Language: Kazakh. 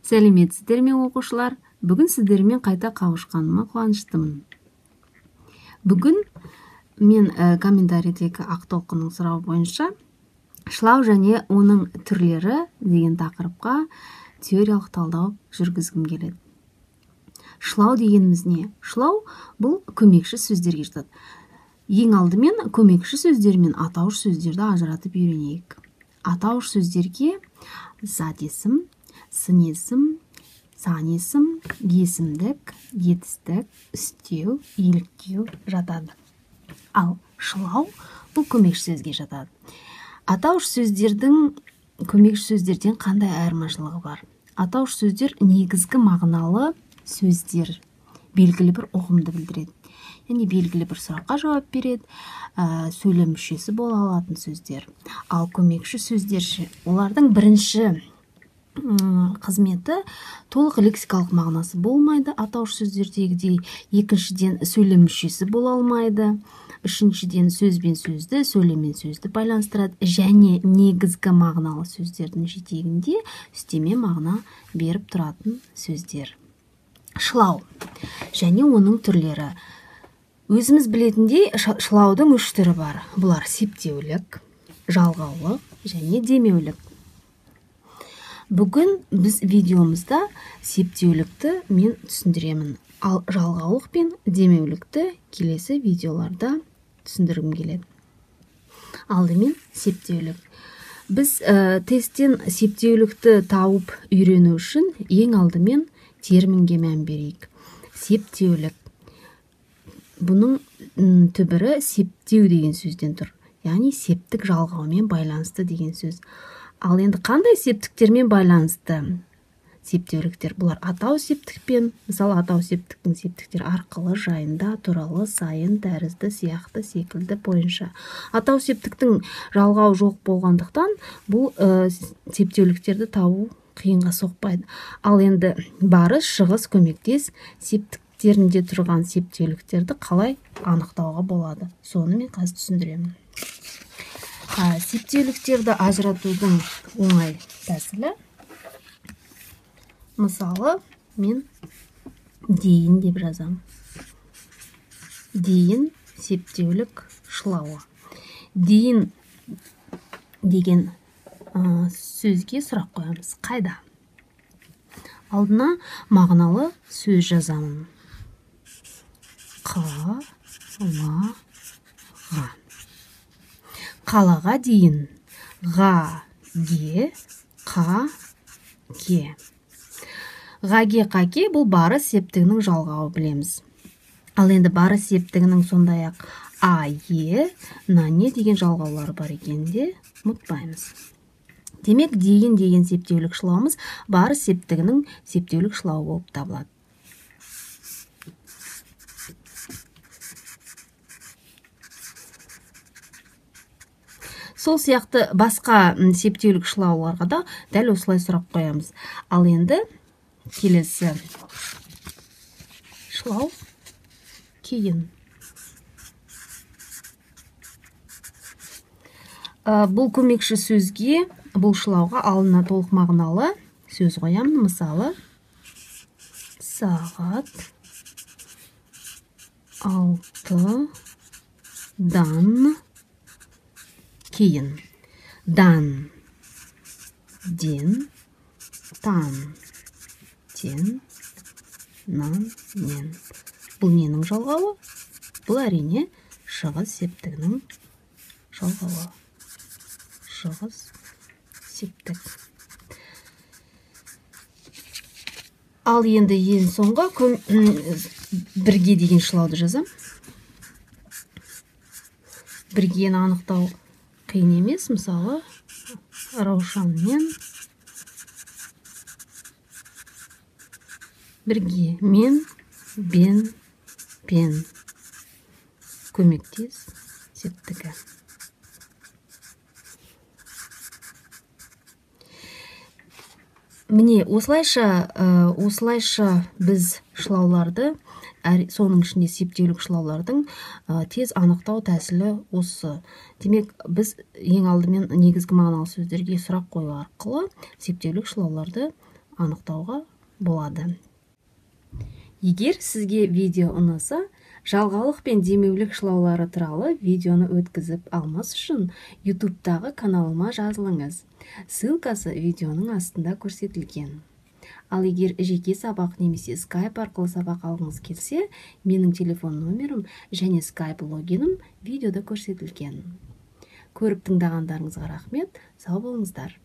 Сәлеметсіздер ме оқушылар? Бүгін сіздермен қайта қауышқаныма қуаныштымын. Бүгін мен комментариydегі Ақтолқынның сұрауы бойынша шылау және оның түрлері деген тақырыпқа теориялық талдау жүргізгім келеді. Шылау дегеніміз не? Шылау бұл көмекші сөздерге жатады. Ең алдымен көмекші сөздер мен атауыш сөздерді ажыратып үйренейік. Атауыш сөздерге зат есім, сын есім, сан есім, есімдік, етістік, үстеу, еліктеу жатады. Ал шылау бұл көмекші сөзге жатады. Атауыш сөздердің көмекші сөздерден қандай айырмашылығы бар? Атауыш сөздер негізгі мағыналы сөздер, белгілі бір ұғымды білдіреді. Яғни белгілі бір сұраққа жауап береді, сөйлем мүшесі бола алатын сөздер. Ал көмекші сөздер олардың бірінші қызметі толық лексикалық мағынасы болмайды, атауыш сөздердегідей. Екіншіден сөйлем мүшесі бола алмайды. Үшіншіден сөз бен сөзді, сөйлем мен сөзді байланыстырады. Және негізгі мағыналы сөздердің жетегінде үстеме мағына беріп тұратын сөздер. Шылау және оның түрлері. Өзіміз білетіндей шылаудың үш түрі бар. Бұлар септеулік, жалғаулық және демеулік. Бүгін біз видеомызда септеулікті мен түсіндіремін. Ал жалғаулық пен демеулікті келесі видеоларда түсіндіргім келеді. Алдымен септеулік. Біз тесттен септеулікті тауып үйрену үшін ең алдымен терминге мән берейік. Септеулік. Бұның түбірі септеу деген сөзден тұр. Яғни септік жалғаумен байланысты деген сөз. Ал енді қандай септіктермен байланысты септеуліктер? Бұлар атау септікпен, мысалы атау септіктің септіктер арқылы, жайында, туралы, сайын, тәрізді, сияқты, секілді бойынша. Атау септіктің жалғау жоқ болғандықтан бұл септеуліктерді табу қиынға соқпайды. Ал енді барыс, шығыс, көмектес септіктерінде тұрған септеуліктерді қалай анықтауға болады? Соны мен қазір түсіндіремін. Септеуліктерді ажыратудың оңай тәсілі. Мысалы, мен дейін деп жазамын. Дейін септеулік шылауы. Дейін деген сөзге сұрақ қоямыз. Қайда? Алдына мағыналы сөз жазамын. Қалаға. Қалаға дейін. Ға, ге, қа, ге. Ғаге, қаке бұл барыс септігінің жалғауы білеміз. Ал енді барыс септігінің сондай-ақ а, е, на, не деген жалғаулары бар екенде ұмытпаймыз. Демек, дейін деген септеулік шылауымыз барыс септігінің септеулік шылауы болып табылады. Сол сияқты басқа септеулік шылауларға да дәл осылай сұрақ қоямыз. Ал енді келесі шылау кейін. Бұл көмекші сөзге, бұл шылауға алдына толық мағыналы сөз қоямын. Мысалы, сағат 6-дан кейін. Дан, ден, тан, тен, нан, нен. Бұл ненің жалғауы? Бұл әрине шығыс септігінің жалғауы. Шығыс септік. Ал енді ең соңғы бірге деген шылауды жазам. Біргені анықтау қиын емес. Мысалы, раушанмен бірге. Мен, бен, пен. Көмектес септігі. Міне, осылайша біз шылауларды, соның ішінде септеулік шылаулардың тез анықтау тәсілі осы. Демек, біз ең алдымен негізгі мағыналы сөздерге сұрақ қою арқылы септеулік шылауларды анықтауға болады. Егер сізге видео ұнаса, жалғалық пен демеулік шылаулары туралы видеоны өткізіп алмас үшін YouTube'тағы каналыма жазылыңыз. Ссылкасы видеоның астында көрсетілген. Ал егер жеке сабақ немесе Skype арқылы сабақ алғыңыз келсе, менің телефон номерім және Skype логинім видеода көрсетілген. Көріп тыңдағандарыңызға рахмет, сау болыңыздар.